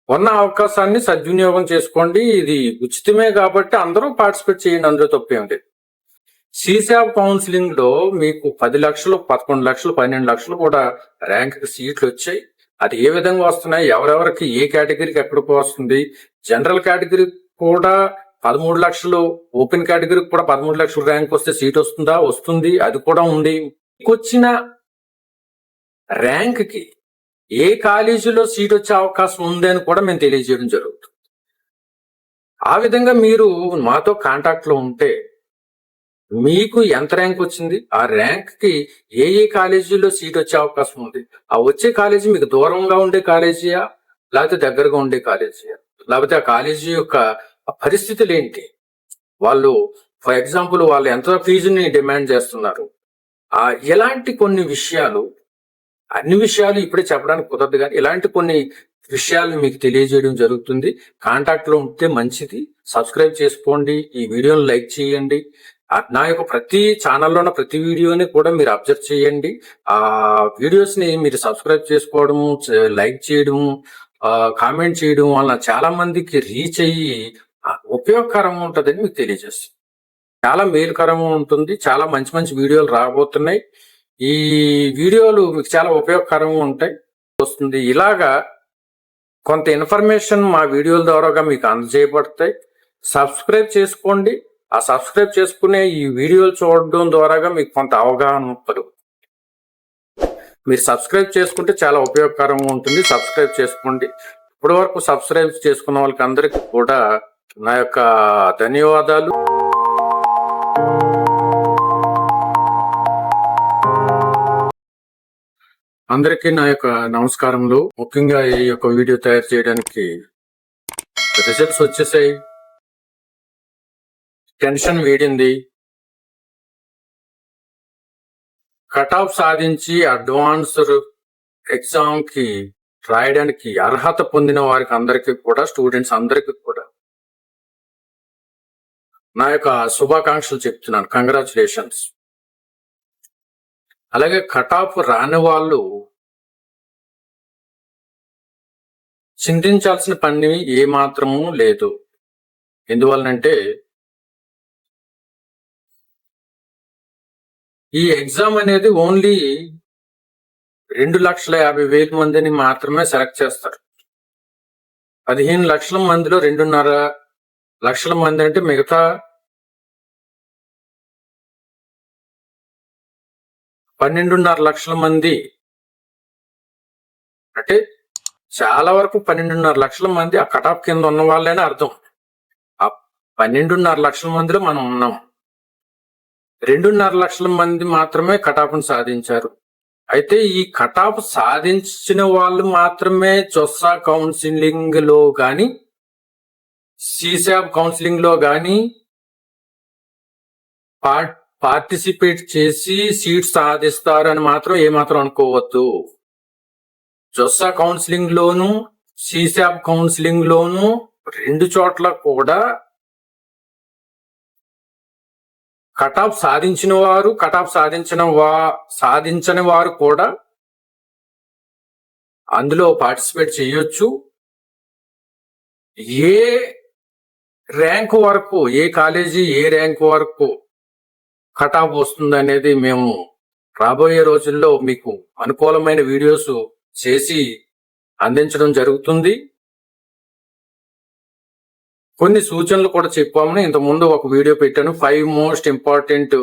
ఉన్న అవకాశాన్ని సద్వినియోగం చేసుకోండి. ఇది ఉచితమే కాబట్టి అందరూ పార్టిసిపేట్ చేయండి, అందులో తప్పేం లేదు. సీసాబ్ కౌన్సిలింగ్ లో మీకు 10 లక్షలు, 11 లక్షలు, 12 లక్షలు కూడా ర్యాంక్ సీట్లు వచ్చాయి. అది ఏ విధంగా వస్తున్నాయి, ఎవరెవరికి ఏ కేటగిరీకి ఎక్కడికి వస్తుంది, జనరల్ కేటగిరీ కూడా 13 లక్షలు, ఓపెన్ కేటగిరీకి కూడా 13 లక్షలు ర్యాంక్ వస్తే సీట్ వస్తుందా, వస్తుంది, అది కూడా ఉంది. వచ్చిన ర్యాంక్ కి ఏ కాలేజీలో సీట్ వచ్చే అవకాశం ఉంది అని కూడా మేము తెలియజేయడం జరుగుతుంది. ఆ విధంగా మీరు మాతో కాంటాక్ట్ లో ఉంటే మీకు ఎంత ర్యాంక్ వచ్చింది, ఆ ర్యాంక్ కి ఏ ఏ కాలేజీలో సీట్ వచ్చే అవకాశం ఉంది, ఆ వచ్చే కాలేజీ మీకు దూరంగా ఉండే కాలేజీయా లేకపోతే దగ్గరగా ఉండే కాలేజీయా, లేకపోతే ఆ కాలేజీ యొక్క పరిస్థితులు ఏంటి, వాళ్ళు ఫర్ ఎగ్జాంపుల్ వాళ్ళు ఎంత ఫీజుని డిమాండ్ చేస్తున్నారు, ఇలాంటి కొన్ని విషయాలు, అన్ని విషయాలు ఇప్పుడే చెప్పడానికి కుదరదు కానీ ఇలాంటి కొన్ని విషయాలు మీకు తెలియజేయడం జరుగుతుంది. కాంటాక్ట్ లో ఉంటే మంచిది. సబ్స్క్రైబ్ చేసుకోండి, ఈ వీడియోని లైక్ చేయండి. నా యొక్క ప్రతి ఛానల్లో ఉన్న ప్రతి వీడియోని కూడా మీరు అబ్జర్వ్ చేయండి. ఆ వీడియోస్ ని మీరు సబ్స్క్రైబ్ చేసుకోవడము, లైక్ చేయడము, కామెంట్ చేయడం వల్ల చాలా మందికి రీచ్ అయ్యి ఉపయోగకరంగా ఉంటుందని మీకు తెలియజేస్తుంది. చాలా మేలుకరంగా ఉంటుంది. చాలా మంచి మంచి వీడియోలు రాబోతున్నాయి. ఈ వీడియోలు మీకు చాలా ఉపయోగకరంగా ఉంటాయి. వస్తుంది ఇలాగా కొంత ఇన్ఫర్మేషన్ మా వీడియోల ద్వారాగా మీకు అందజేయబడతాయి. సబ్స్క్రైబ్ చేసుకోండి. ఆ సబ్స్క్రైబ్ చేసుకునే ఈ వీడియోలు చూడడం ద్వారాగా మీకు కొంత అవగాహన కలుగుతుంది. మీరు సబ్స్క్రైబ్ చేసుకుంటే చాలా ఉపయోగకరంగా ఉంటుంది. సబ్స్క్రైబ్ చేసుకోండి. ఇప్పటి వరకు సబ్స్క్రైబ్ చేసుకున్న వాళ్ళకి అందరికీ కూడా నా యొక్క ధన్యవాదాలు. అందరికీ నా యొక్క నమస్కారములు. ముఖ్యంగా ఈ యొక్క వీడియో తయారు చేయడానికి రిజల్ట్స్ వచ్చేసాయి, టెన్షన్ వీడింది. కట్ ఆఫ్ సాధించి అడ్వాన్స్డ్ ఎగ్జామ్ కి రాయడానికి అర్హత పొందిన వారికి అందరికీ కూడా, స్టూడెంట్స్ అందరికీ కూడా నా యొక్క శుభాకాంక్షలు చెప్తున్నాను. కంగ్రాచులేషన్స్. అలాగే కట్ ఆఫ్ రాని వాళ్ళు చింతించాల్సిన పని ఏమాత్రము లేదు. ఎందువల్లనంటే ఈ ఎగ్జామ్ అనేది ఓన్లీ 2,50,000 మందిని మాత్రమే సెలెక్ట్ చేస్తారు. 15 లక్షల మందిలో 2.5 లక్షల మంది అంటే మిగతా 12.5 లక్షల మంది, అంటే చాలా వరకు 12.5 లక్షల మంది ఆ కటాఫ్ కింద ఉన్న వాళ్ళని అర్థం. ఆ 12.5 లక్షల మందిలో మనం ఉన్నాం. 2.5 లక్షల మంది మాత్రమే కటాఫ్ను సాధించారు. అయితే ఈ కటాఫ్ సాధించిన వాళ్ళు మాత్రమే జొస్సా కౌన్సిలింగ్ లో గాని, సీసాబ్ కౌన్సిలింగ్ లో గాని పార్టిసిపేట్ చేసి సీట్ సాధిస్తారని మాత్రం ఏమాత్రం అనుకోవద్దు. జొస్సా కౌన్సిలింగ్ లోను, సీసాబ్ కౌన్సిలింగ్ లోను 2 చోట్ల కూడా కటాఫ్ సాధించిన వారు, కటాఫ్ సాధించని వారు కూడా అందులో పార్టిసిపేట్ చేయొచ్చు. ఏ ర్యాంక్ వరకు, ఏ కాలేజీ ఏ ర్యాంక్ వరకు కటాఫ్ వస్తుంది అనేది మేము రాబోయే రోజుల్లో మీకు అనుకూలమైన వీడియోస్ చేసి అందించడం జరుగుతుంది. కొన్ని సూచనలు కూడా చెప్పామని ఇంతకుముందు ఒక వీడియో పెట్టాను. 5 మోస్ట్ ఇంపార్టెంట్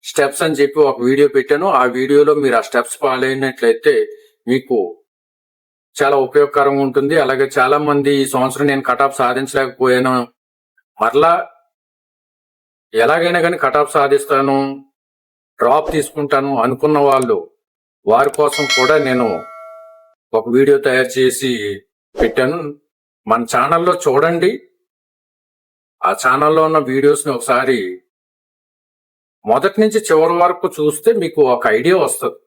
స్టెప్స్ అని చెప్పి ఒక వీడియో పెట్టాను. ఆ వీడియోలో మీరు ఆ స్టెప్స్ ఫాలో అయినట్లయితే మీకు చాలా ఉపయోగకరంగా ఉంటుంది. అలాగే చాలా మంది ఈ సంవత్సరం నేను కటాఫ్ సాధించలేకపోయాను, మరలా ఎలాగైనా కానీ కటాఫ్ సాధిస్తాను, డ్రాప్ తీసుకుంటాను అనుకున్న వాళ్ళు, వారి కోసం కూడా నేను ఒక వీడియో తయారు చేసి పెట్టాను. మన ఛానల్లో చూడండి. ఆ ఛానల్లో ఉన్న వీడియోస్ని ఒకసారి మొదటి నుంచి చివరి వరకు చూస్తే మీకు ఒక ఐడియా వస్తుంది.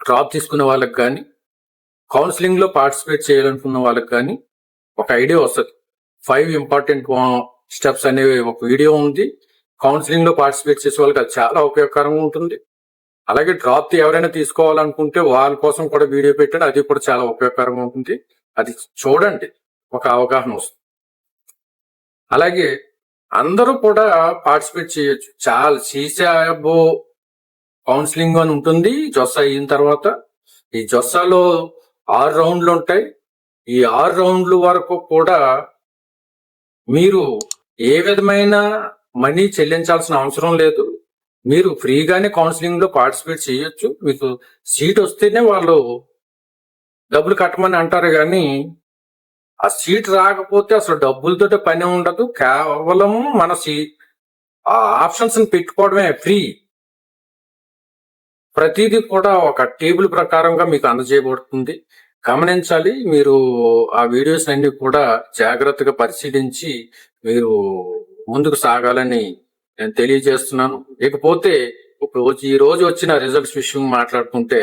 డ్రాప్ తీసుకునే వాళ్ళకి కానీ, కౌన్సిలింగ్ లో పార్టిసిపేట్ చేయాలనుకున్న వాళ్ళకి కానీ ఒక ఐడియా వస్తుంది. 5 ఇంపార్టెంట్ స్టెప్స్ అనేవి ఒక వీడియో ఉంది. కౌన్సిలింగ్ లో పార్టిసిపేట్ చేసే వాళ్ళకి అది చాలా ఉపయోగకరంగా ఉంటుంది. అలాగే డ్రాప్ ఎవరైనా తీసుకోవాలనుకుంటే వాళ్ళ కోసం కూడా వీడియో పెట్టాను, అది కూడా చాలా ఉపయోగకరంగా ఉంటుంది. అది చూడండి, ఒక అవగాహన వస్తుంది. అలాగే అందరూ కూడా పార్టిసిపేట్ చేయొచ్చు. చాలా సీసాబో కౌన్సిలింగ్ అని ఉంటుంది జొస్సా అయిన తర్వాత. ఈ జొస్సాలో 6 రౌండ్లు ఉంటాయి. ఈ 6 రౌండ్ల వరకు కూడా మీరు ఏ విధమైన మనీ చెల్లించాల్సిన అవసరం లేదు. మీరు ఫ్రీగానే కౌన్సిలింగ్ లో పార్టిసిపేట్ చేయొచ్చు. మీకు సీట్ వస్తేనే వాళ్ళు డబ్బులు కట్టమని అంటారు, కానీ ఆ సీట్ రాకపోతే అసలు డబ్బులతో పని ఉండదు. కేవలం మన ఆ ఆప్షన్స్ పెట్టుకోవడమే ఫ్రీ. ప్రతిదీ కూడా ఒక టేబుల్ ప్రకారంగా మీకు అందజేయబడుతుంది. గమనించాలి. మీరు ఆ వీడియోస్ అన్ని కూడా జాగ్రత్తగా పరిశీలించి మీరు ముందుకు సాగాలని నేను తెలియజేస్తున్నాను. ఇకపోతే ఈ రోజు వచ్చిన రిజల్ట్స్ విషయం మాట్లాడుకుంటే,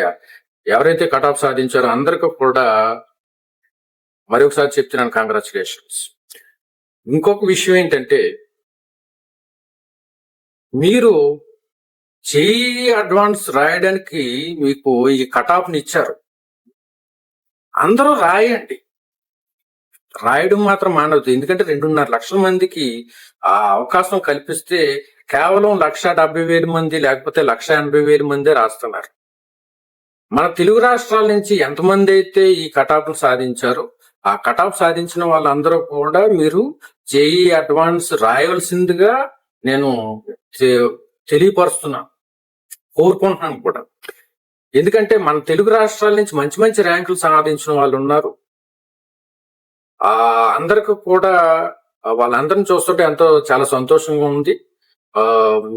ఎవరైతే కట్ ఆఫ్ సాధించారో అందరికీ కూడా మరొకసారి చెప్తున్నాను, కంగ్రాచులేషన్స్. ఇంకొక విషయం ఏంటంటే, మీరు జేఈఈ అడ్వాన్స్ రాయడానికి మీకు ఈ కట్ ఆఫ్ ని ఇచ్చారు. అందరూ రాయండి, రాయడం మాత్రం మానవద్దు. ఎందుకంటే 2.5 లక్షల మందికి ఆ అవకాశం కల్పిస్తే కేవలం 1,70,000 మంది లేకపోతే 1,80,000 మందే రాస్తున్నారు. మన తెలుగు రాష్ట్రాల నుంచి ఎంతమంది అయితే ఈ కట్ ఆఫ్ సాధించారో, ఆ కట్ ఆఫ్ సాధించిన వాళ్ళందరూ కూడా మీరు జేఈ అడ్వాన్స్ రాయవలసిందిగా నేను తెలియపరుస్తున్నాను, కోరుకుంటున్నాను కూడా. ఎందుకంటే మన తెలుగు రాష్ట్రాల నుంచి మంచి మంచి ర్యాంకులు సాధించిన వాళ్ళు ఉన్నారు. అందరికి కూడా వాళ్ళందరిని చూస్తుంటే ఎంతో చాలా సంతోషంగా ఉంది.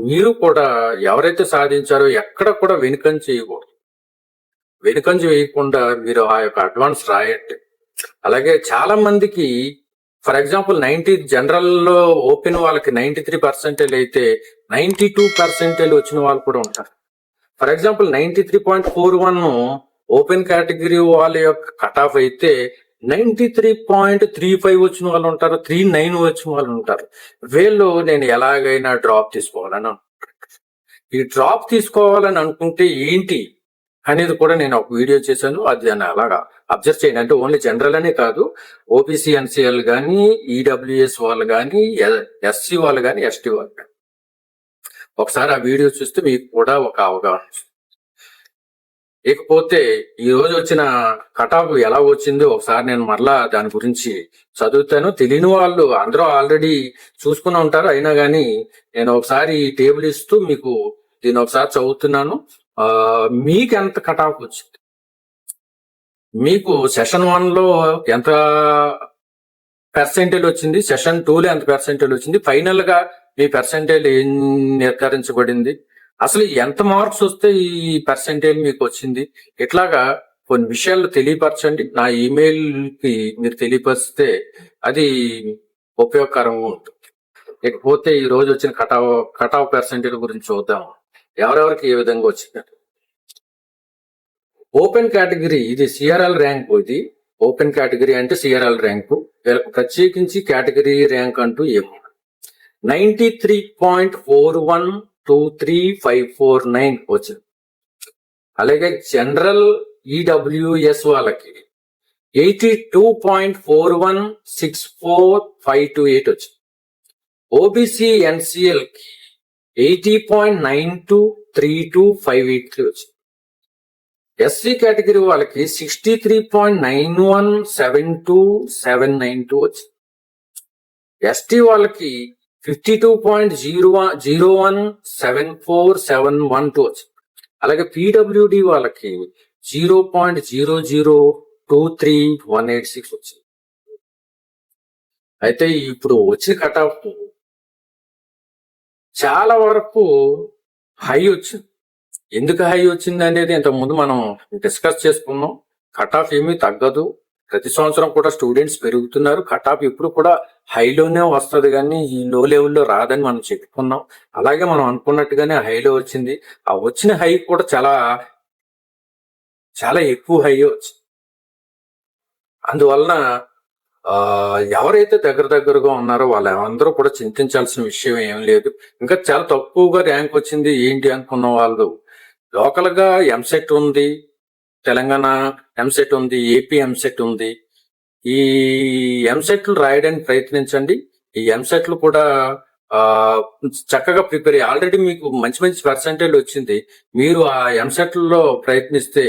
మీరు కూడా ఎవరైతే సాధించారో ఎక్కడ కూడా వెనుకంజ చేయకూడదు. వెనుకంజ వేయకుండా మీరు ఆ యొక్క అడ్వాన్స్ రాయండి. అలాగే చాలా మందికి ఫర్ ఎగ్జాంపుల్ 90 జనరల్ లో ఓపెన్ వాళ్ళకి 93% అయితే 92% వచ్చిన వాళ్ళు కూడా ఉంటారు. ఫర్ ఎగ్జాంపుల్ 93.41 ఓపెన్ కేటగిరీ వాళ్ళ యొక్క కట్ ఆఫ్ అయితే 93.35 వచ్చిన వాళ్ళు ఉంటారు, 39 వచ్చిన వాళ్ళు ఉంటారు. వీళ్ళు నేను ఎలాగైనా డ్రాప్ తీసుకోవాలని ఈ డ్రాప్ తీసుకోవాలని అనుకుంటే ఏంటి అనేది కూడా నేను ఒక వీడియో చేశాను. అది నేను అలాగా అబ్జర్వ్ చేయండి. అంటే ఓన్లీ జనరల్ అనే కాదు, ఓబీసీ ఎన్సీఎల్ కానీ, ఈడబ్ల్యూఎస్ వాళ్ళు కానీ, ఎస్సీ వాళ్ళు కానీ, ఎస్టీ వాళ్ళు కానీ ఒకసారి ఆ వీడియో చూస్తే మీకు కూడా ఒక అవగాహన. ఇకపోతే ఈ రోజు వచ్చిన కట్ ఆఫ్ ఎలా వచ్చిందో ఒకసారి నేను మరలా దాని గురించి చదువుతాను. తెలియని వాళ్ళు అందరూ ఆల్రెడీ చూసుకుని ఉంటారు, అయినా కానీ నేను ఒకసారి ఈ టేబుల్ ఇస్తూ మీకు దీన్ని ఒకసారి చదువుతున్నాను. మీకు ఎంత కట్ ఆఫ్ వచ్చింది, మీకు సెషన్ 1 లో ఎంత పర్సెంటేజ్ వచ్చింది, సెషన్ 2 లో ఎంత పర్సెంటేజ్ వచ్చింది, ఫైనల్ గా మీ పర్సెంటేజ్ ఏం నిర్ధారించబడింది, అసలు ఎంత మార్క్స్ వస్తే ఈ పర్సెంటేజ్ మీకు వచ్చింది, ఇట్లాగా కొన్ని విషయాలు తెలియపరచండి. నా ఈమెయిల్ కి మీరు తెలియపరిస్తే అది ఉపయోగకరంగా ఉంటుంది. ఇకపోతే ఈ రోజు వచ్చిన కట్ ఆఫ్ పర్సెంటేజ్ గురించి చూద్దాం, ఎవరెవరికి ఏ విధంగా వచ్చిందంటే. ఓపెన్ కేటగిరీ ఇది సిఆర్ఎల్ ర్యాంక్. ఇది ఓపెన్ కేటగిరీ అంటే సిఆర్ఎల్ ర్యాంకు. ప్రత్యేకించి కేటగిరీ ర్యాంక్ అంటూ ఏమో 93.4123,549 వచ్చింది. అలాగే జనరల్ ఈడబ్ల్యూఎస్ వాళ్ళకి 82.4164,528 వచ్చింది. ఓబీసీ ఎన్సీఎల్ కి 80.9232,583 వచ్చింది. ఎస్సీ కేటగిరీ వాళ్ళకి 63.9172,792 వచ్చింది. ఎస్టీ వాళ్ళకి 52.0174,712 వచ్చింది. అలాగే పీడబ్ల్యూడి వాళ్ళకి 0.0023,186 వచ్చింది. అయితే ఇప్పుడు వచ్చిన కట్ ఆఫ్ చాలా వరకు హై వచ్చింది. ఎందుకు హై వచ్చింది అనేది ఇంతకుముందు మనం డిస్కస్ చేసుకున్నాం. కట్ ఆఫ్ ఏమీ తగ్గదు, ప్రతి సంవత్సరం కూడా స్టూడెంట్స్ పెరుగుతున్నారు. కట్ ఆఫ్ ఇప్పుడు కూడా హైలోనే వస్తుంది, కానీ ఈ లో లెవెల్లో రాదని మనం చెప్పుకున్నాం. అలాగే మనం అనుకున్నట్టుగానే హైలో వచ్చింది. ఆ వచ్చిన హై కూడా చాలా చాలా ఎక్కువ హై వచ్చింది. అందువలన ఎవరైతే దగ్గరగా ఉన్నారో వాళ్ళందరూ కూడా చింతించాల్సిన విషయం ఏం లేదు. ఇంకా చాలా తక్కువగా ర్యాంక్ వచ్చింది ఏంటి అనుకున్న వాళ్ళు, లోకల్ గా ఎంసెట్ ఉంది, తెలంగాణ ఎంసెట్ ఉంది, ఏపీ ఎంసెట్ ఉంది, ఈ ఎంసెట్లు రాయడానికి ప్రయత్నించండి. ఈ ఎంసెట్లు కూడా ఆ చక్కగా ప్రిపేర్ అయ్యి ఆల్రెడీ మీకు మంచి మంచి పర్సెంటేజ్ వచ్చింది. మీరు ఆ ఎంసెట్లలో ప్రయత్నిస్తే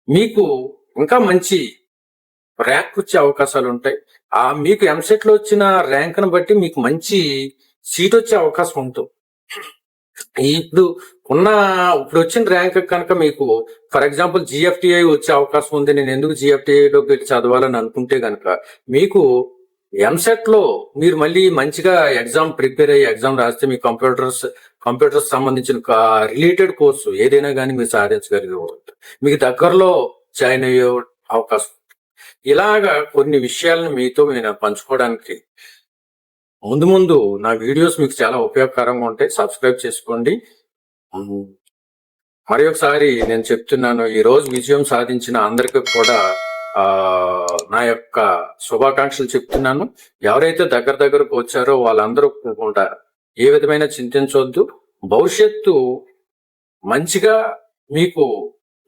మీకు ఇంకా మంచి ర్యాంక్ వచ్చే అవకాశాలు ఉంటాయి. మీకు ఎంసెట్ లో వచ్చిన ర్యాంక్ ను బట్టి మీకు మంచి సీట్ వచ్చే అవకాశం ఉంటుంది. ఇప్పుడు ఇప్పుడు వచ్చిన ర్యాంక్ కనుక మీకు ఫర్ ఎగ్జాంపుల్ జిఎఫ్టిఐ వచ్చే అవకాశం ఉంది, నేను ఎందుకు జిఎఫ్టిఐలోకి వెళ్ళి చదవాలని అనుకుంటే కనుక మీకు ఎంసెట్ లో మీరు మళ్ళీ మంచిగా ఎగ్జామ్ ప్రిపేర్ అయ్యి ఎగ్జామ్ రాస్తే మీ కంప్యూటర్స్ సంబంధించిన రిలేటెడ్ కోర్సు ఏదైనా కానీ మీరు సాధించగలిగే మీకు దగ్గరలో జాయిన్ అయ్యే అవకాశం. ఇలాగా కొన్ని విషయాలను మీతో నేను పంచుకోవడానికి ముందు ముందు నా వీడియోస్ మీకు చాలా ఉపయోగకరంగా ఉంటాయి. సబ్స్క్రైబ్ చేసుకోండి. మరి ఒకసారి నేను చెప్తున్నాను, ఈ రోజు విజయం సాధించిన అందరికీ కూడా నా యొక్క శుభాకాంక్షలు చెప్తున్నాను. ఎవరైతే దగ్గరకు వచ్చారో వాళ్ళందరూ కూడా ఏ విధమైన చింతించవద్దు. భవిష్యత్తు మంచిగా మీకు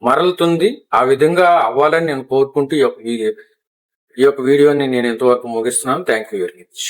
మరలుతుంది. ఆ విధంగా అవ్వాలని నేను కోరుకుంటూ ఈ యొక్క వీడియోని నేను ఇంతవరకు ముగిస్తున్నాను. Thank you very much.